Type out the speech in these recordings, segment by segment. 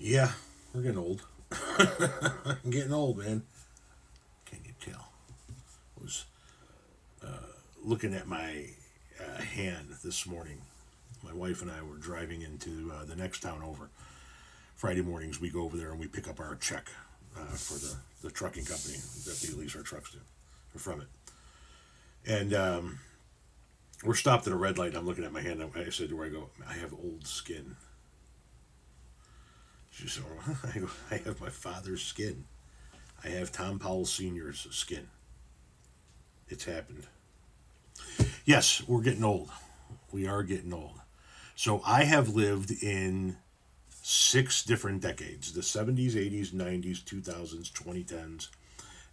Yeah, we're getting old. I'm getting old, man. Can you tell? I was looking at my hand this morning. My wife and I were driving into the next town over. Friday mornings, we go over there and we pick up our check for the trucking company that we lease our trucks to, or from it. And we're stopped at a red light. And I'm looking at my hand. I said to her, I go, I have old skin. She said, I go, I have my father's skin. I have Tom Powell Sr.'s skin. It's happened. Yes, we're getting old. We are getting old. So I have lived in 6 different decades: the 70s, 80s, 90s, 2000s, 2010s,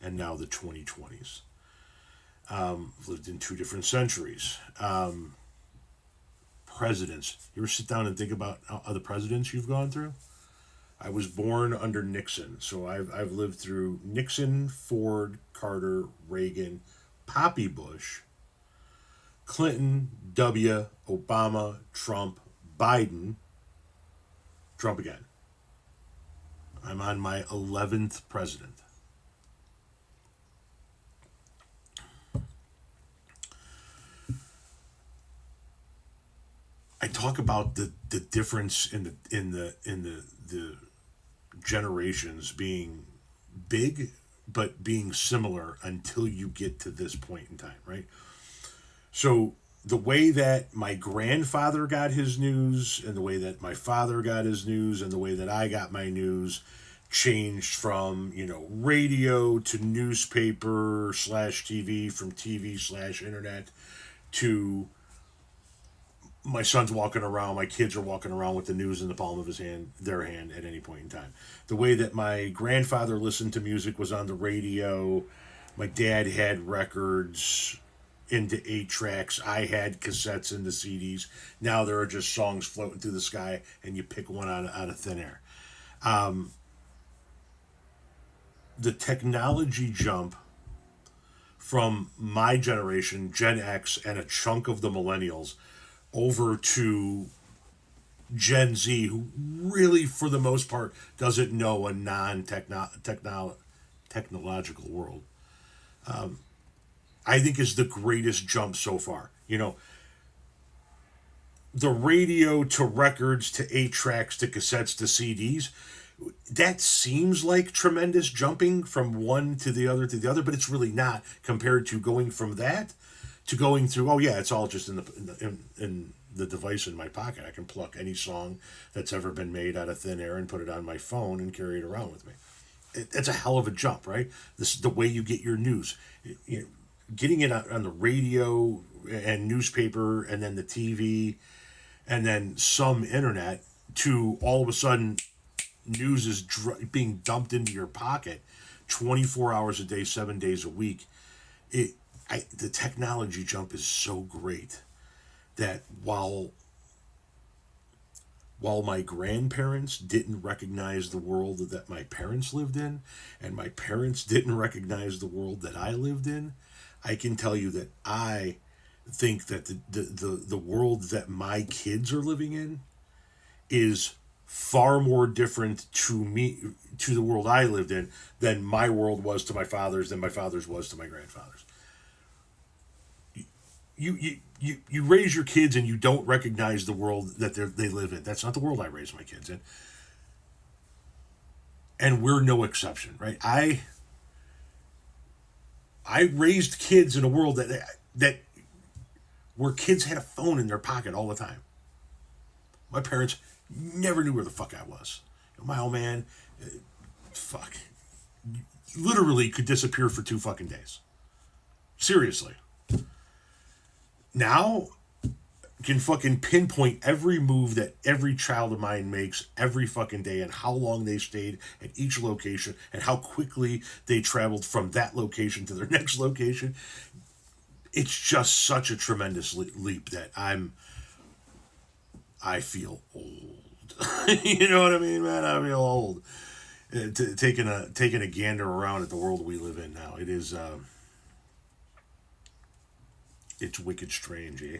and now the 2020s. Lived in 2 different centuries. Presidents. You ever sit down and think about other presidents you've gone through? I was born under Nixon, so I've lived through Nixon, Ford, Carter, Reagan, Poppy Bush, Clinton, W, Obama, Trump, Biden, Trump again. I'm on my 11th president. I talk about the difference in the generations being big but being similar until you get to this point in time, right? So the way that my grandfather got his news and the way that my father got his news and the way that I got my news changed from, radio to newspaper slash TV, from TV slash internet to my son's walking around, my kids are walking around with the news in the palm of their hand at any point in time. The way that my grandfather listened to music was on the radio. My dad had records into 8-tracks. I had cassettes into CDs. Now there are just songs floating through the sky, and you pick one out of thin air. The technology jump from my generation, Gen X, and a chunk of the millennials over to Gen Z, who really, for the most part, doesn't know a non-technological world, I think is the greatest jump so far. The radio to records to 8-tracks to cassettes to CDs, that seems like tremendous jumping from one to the other, but it's really not, compared to going from that to going through, oh yeah, it's all just in the device in my pocket. I can pluck any song that's ever been made out of thin air and put it on my phone and carry it around with me. It's a hell of a jump, right? This is the way you get your news. Getting it on the radio and newspaper and then the TV and then some internet, to all of a sudden news is being dumped into your pocket 24 hours a day, 7 days a week. The technology jump is so great that while my grandparents didn't recognize the world that my parents lived in, and my parents didn't recognize the world that I lived in, I can tell you that I think that the world that my kids are living in is far more different to the world I lived in, than my world was to my father's, than my father's was to my grandfather's. You raise your kids and you don't recognize the world that they live in. That's not the world I raised my kids in. And we're no exception, right? I raised kids in a world that where kids had a phone in their pocket all the time. My parents never knew where the fuck I was. My old man, literally could disappear for 2 fucking days. Seriously. Now, can fucking pinpoint every move that every child of mine makes every fucking day, and how long they stayed at each location and how quickly they traveled from that location to their next location. It's just such a tremendous leap that I feel old. You know what I mean, man? I feel old. Taking a gander around at the world we live in now, it is it's wicked strange, eh?